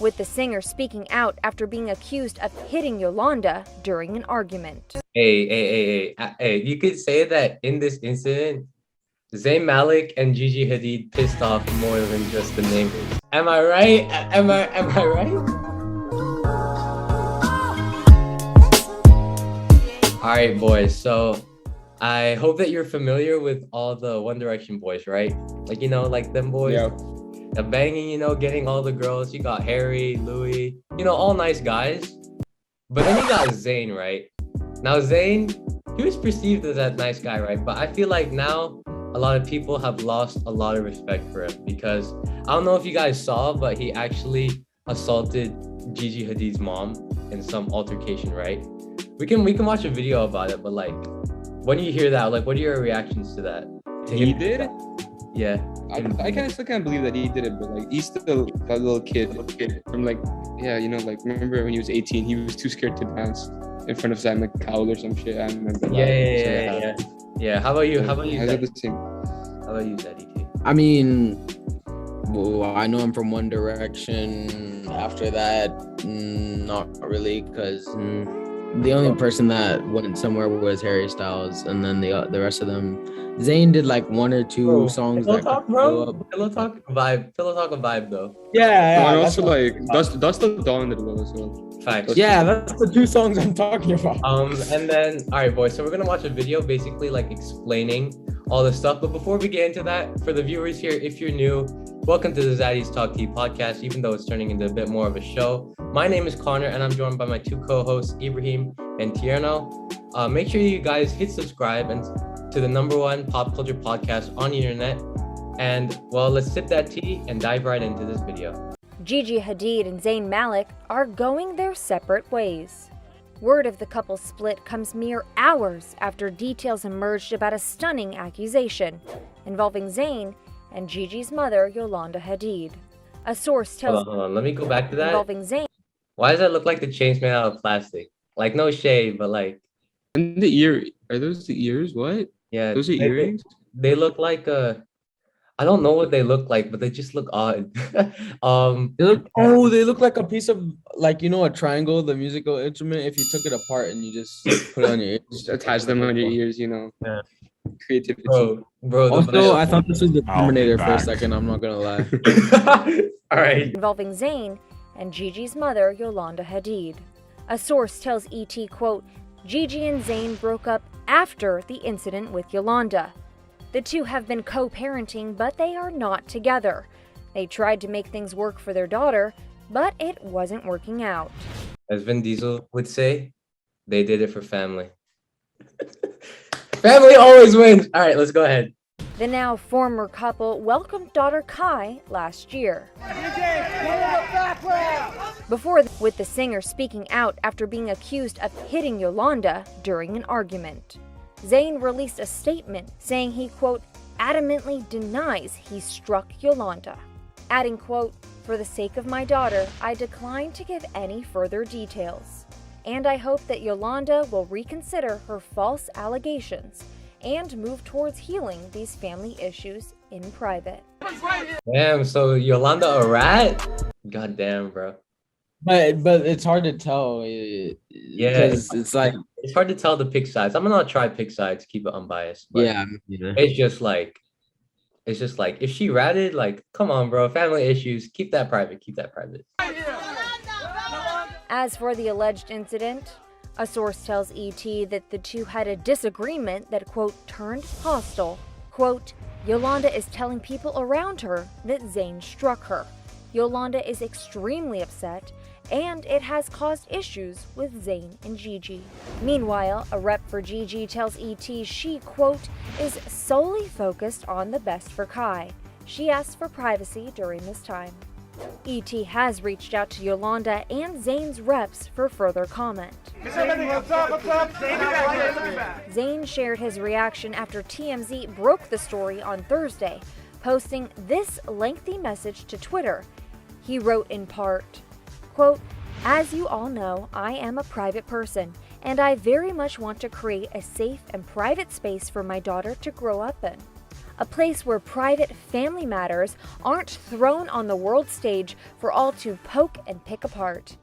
with the singer speaking out after being accused of hitting Yolanda during an argument. Hey, you could say that in this incident, Zayn Malik and Gigi Hadid pissed off more than just the neighbors. Am I right? Am I right? All right, boys. So I hope that you're familiar with all the One Direction boys, right? Like, like them boys. Yeah. The banging, getting all the girls. You got Harry, Louis, all nice guys. But then you got Zayn, right? Now Zayn, he was perceived as that nice guy, right? But I feel like now a lot of people have lost a lot of respect for him because I don't know if you guys saw, but he actually assaulted Gigi Hadid's mom in some altercation, right? We can watch a video about it, but like, when you hear that, like, what are your reactions to that? He did it? Yeah. I still can't believe that he did it, but like he's still that little kid from like remember when he was 18, he was too scared to dance in front of Zayn Malik or some shit. I remember. Yeah. How about you? How about you? How about you, Zaddies T? I mean, well, I know I'm from One Direction. After that, not really, because the only person that went somewhere was Harry Styles, and then the rest of them, Zayn did like one or two songs. Pillow Talk, bro. Pillow Talk vibe though. Yeah. And also like Dust Till Dawn did well as well. Facts. Yeah, that's the two songs I'm talking about. And then, all right, boys. So we're gonna watch a video, basically like explaining all the stuff. But before we get into that, for the viewers here, if you're new, welcome to the Zaddies Talk Tea podcast. Even though it's turning into a bit more of a show, my name is Connor, and I'm joined by my two co-hosts, Ibrahim and Tierno. Make sure you guys hit subscribe and to the #1 pop culture podcast on the internet. And well, let's sip that tea and dive right into this video. Gigi Hadid and Zayn Malik are going their separate ways. Word of the couple's split comes mere hours after details emerged about a stunning accusation involving Zayn and Gigi's mother, Yolanda Hadid. A source tells Hold on. Let me go back to that. Involving Zayn. Why does that look like the chain's made out of plastic? Like, no shade, but like. And the ear, are those the ears? What? Yeah. Those are earrings? They look like I don't know what they look like, but they just look odd. They look like a piece of, like, a triangle, the musical instrument. If you took it apart and you just put it on your ears, Just attach them on your ears, Yeah. Creativity. Bro. Also, I thought this was the Terminator for a second. I'm not gonna lie. All right. Involving Zayn and Gigi's mother, Yolanda Hadid. A source tells ET, quote, Gigi and Zayn broke up after the incident with Yolanda. The two have been co-parenting, but they are not together. They tried to make things work for their daughter, but it wasn't working out. As Vin Diesel would say, they did it for family. Family always wins. All right, let's go ahead. The now former couple welcomed daughter Kai last year. With the singer speaking out after being accused of hitting Yolanda during an argument. Zayn released a statement saying he, quote, adamantly denies he struck Yolanda, adding, quote, for the sake of my daughter, I decline to give any further details, and I hope that Yolanda will reconsider her false allegations and move towards healing these family issues in private. Damn, so Yolanda a rat? God damn, bro. But it's hard to tell. Yeah, it's like it's hard to tell the pick sides. I'm gonna try pick sides, keep it unbiased. But yeah. It's just like if she ratted, like, come on, bro, family issues. Keep that private. As for the alleged incident, a source tells ET that the two had a disagreement that, quote, turned hostile. Quote, Yolanda is telling people around her that Zayn struck her. Yolanda is extremely upset, and it has caused issues with Zayn and Gigi. Meanwhile, a rep for Gigi tells ET she, quote, is solely focused on the best for Kai. She asked for privacy during this time. ET has reached out to Yolanda and Zayn's reps for further comment. Zayn shared his reaction after TMZ broke the story on Thursday, posting this lengthy message to Twitter. He wrote in part, quote, as you all know, I am a private person, and I very much want to create a safe and private space for my daughter to grow up in. a place where private family matters aren't thrown on the world stage for all to poke and pick apart.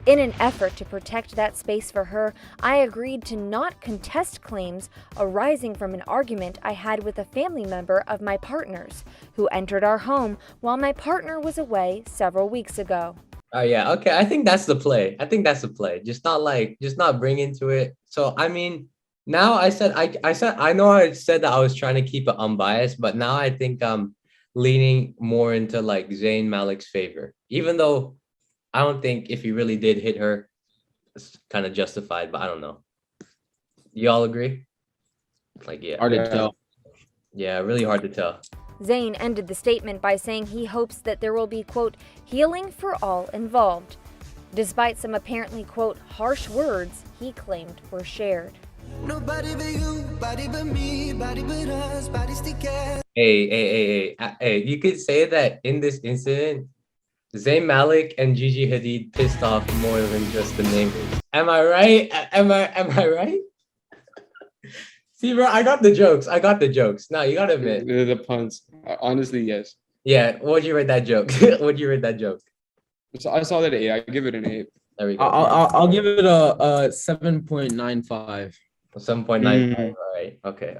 In an effort to protect that space for her, I agreed to not contest claims arising from an argument I had with a family member of my partner's, who entered our home while my partner was away several weeks ago. Oh yeah, okay. I think that's the play. I think that's the play. Just not bring into it. So I mean, now I know I said that I was trying to keep it unbiased, but now I think I'm leaning more into like Zayn Malik's favor. Even though I don't think if he really did hit her, it's kind of justified, but I don't know. You all agree? Like yeah. Hard to tell. Yeah, really hard to tell. Zayn ended the statement by saying he hopes that there will be, quote, healing for all involved, despite some apparently, quote, harsh words he claimed were shared. Nobody but you, body but me, body but us, bodies together. Hey, you could say that in this incident, Zayn Malik and Gigi Hadid pissed off more than just the neighbors. Am I right? Am I right? See, bro, I got the jokes. Now you gotta admit. The puns. Honestly, yes. Yeah, what'd you rate that joke? What'd you rate that joke? So I saw that 8. I give it an 8. There we go. I'll give it a 7.95. 7.95. All right. Okay.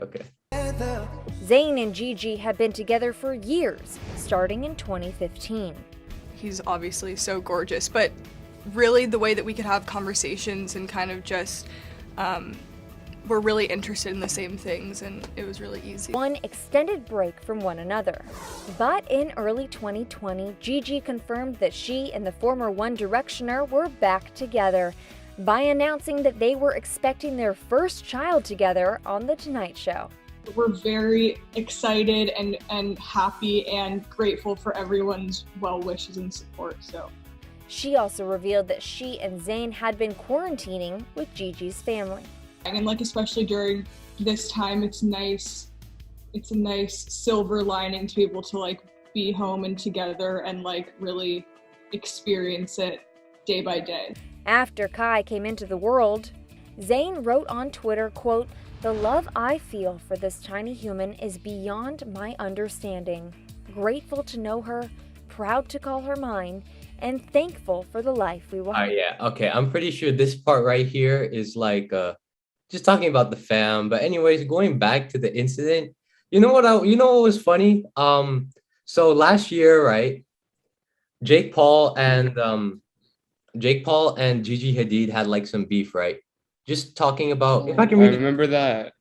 Zayn and Gigi have been together for years, starting in 2015. He's obviously so gorgeous, but really the way that we could have conversations and kind of just we're really interested in the same things, and it was really easy. One extended break from one another. But in early 2020, Gigi confirmed that she and the former One Directioner were back together by announcing that they were expecting their first child together on The Tonight Show. We're very excited and happy and grateful for everyone's well wishes and support. So she also revealed that she and Zayn had been quarantining with Gigi's family. And like especially during this time, it's a nice silver lining to be able to like be home and together and like really experience it day by day. After Kai came into the world, Zayn wrote on Twitter, quote, "The love I feel for this tiny human is beyond my understanding. Grateful to know her, proud to call her mine, and thankful for the life we want." Yeah, okay. I'm pretty sure this part right here is like just talking about the fam. But anyways, going back to the incident, you know what was funny? So last year, right, Jake Paul and Gigi Hadid had like some beef, right? Just talking about if I can read. I remember that.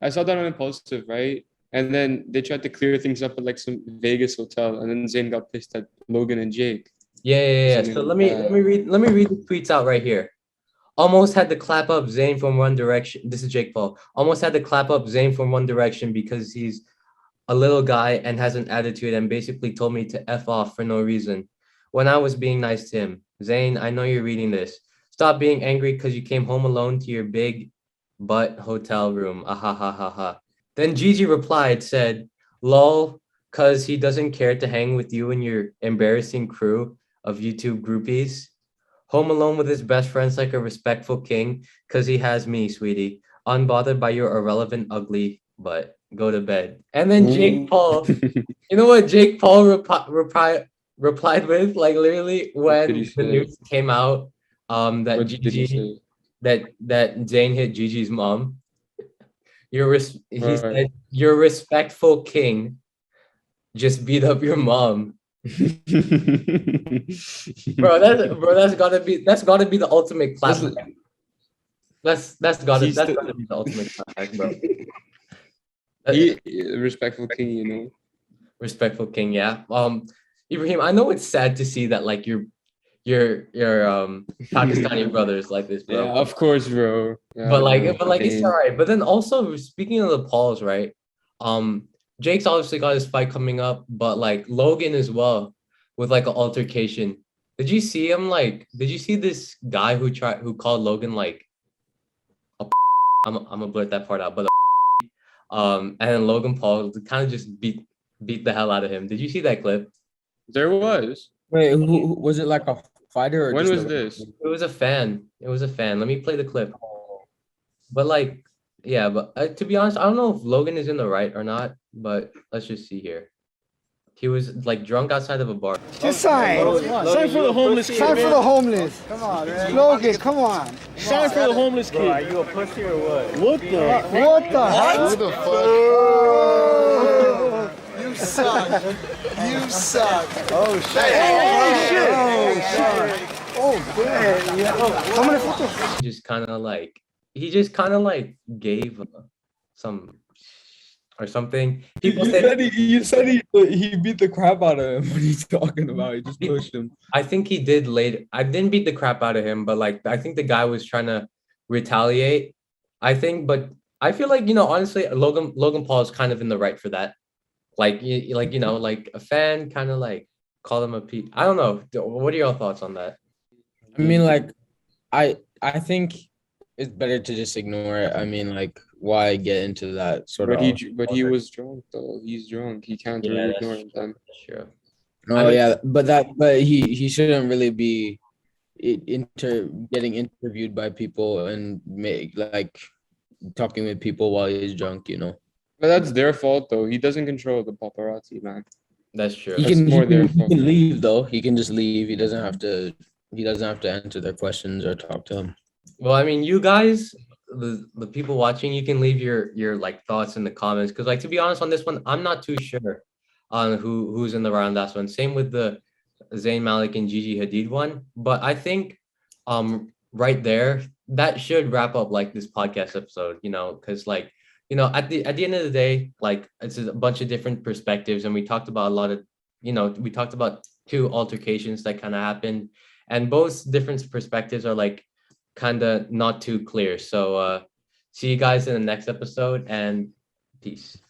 I saw that on Impulsive, right? And then they tried to clear things up at like some Vegas hotel, and then Zayn got pissed at Logan and Jake. Yeah. So let me read the tweets out right here. Almost had to clap up Zayn from One Direction. This is Jake Paul. Almost had to clap up Zayn from One Direction because he's a little guy and has an attitude and basically told me to F off for no reason when I was being nice to him. Zayn, I know you're reading this. Stop being angry because you came home alone to your big butt hotel room. Ha. Then Gigi replied, said, lol, cause he doesn't care to hang with you and your embarrassing crew of YouTube groupies. Home alone with his best friends like a respectful king, cause he has me, sweetie. Unbothered by your irrelevant, ugly butt. Go to bed. And then Jake Paul, you know what Jake Paul replied with? Like literally when the news came out, that Gigi, that Zayn hit Gigi's mom. He said, "Your respectful king just beat up your mom." That's gotta be the ultimate classic. That's gotta be the ultimate classic, bro. Respectful king, you know. Respectful king, yeah. Ibrahim, I know it's sad to see that like your Pakistani brothers like this, bro. Yeah, of course, bro. Yeah, but it's all right. But then also speaking of the Pauls, right? Jake's obviously got his fight coming up, but like Logan as well with like an altercation. Did you see him? Did you see this guy who called Logan like I'm gonna blurt that part out, but and then Logan Paul kind of just beat the hell out of him. Did you see that clip? There was. Wait, who was it? Like a fighter? Or when was this? It was a fan. Let me play the clip. But like Yeah, but to be honest, I don't know if Logan is in the right or not, but let's just see here. He was like drunk outside of a bar. Just sign. Sign for the homeless kid. Sign for the homeless. Come on, man. Logan, come on. Sign for the homeless kid. Are you a pussy or what? What the? What the heck? What the fuck? You suck. You suck. Oh shit. Oh damn. Yeah. How many photos? He just kind of like gave some or something. People You say said he beat the crap out of him. What are you talking about? He just pushed him. I think he did later. I didn't beat the crap out of him, but like I think the guy was trying to retaliate. I think, but I feel like honestly, Logan Paul is kind of in the right for that. Like like a fan kind of like call him a P. I don't know. What are your thoughts on that? I mean, like, I think it's better to just ignore it. I mean, like, why get into that sort of? But he was drunk though. He's drunk. He can't Yeah, really that's ignore it then. true. Oh I mean- yeah, but he shouldn't really be getting interviewed by people and talking with people while he's drunk. But that's their fault though. He doesn't control the paparazzi, man. That's true. He That's can, more he their can, he fault. can leave though. He can just leave. He doesn't have to. He doesn't have to answer their questions or talk to them. Well, I mean, you guys, the people watching, you can leave your like thoughts in the comments because, like, to be honest, on this one, I'm not too sure on who's in the round. That's one. Same with the Zayn Malik and Gigi Hadid one. But I think, right there, that should wrap up like this podcast episode. Because like, at the end of the day, like it's a bunch of different perspectives, and we talked about a lot of, we talked about two altercations that kind of happened, and both different perspectives are like kind of not too clear. So see you guys in the next episode, and peace.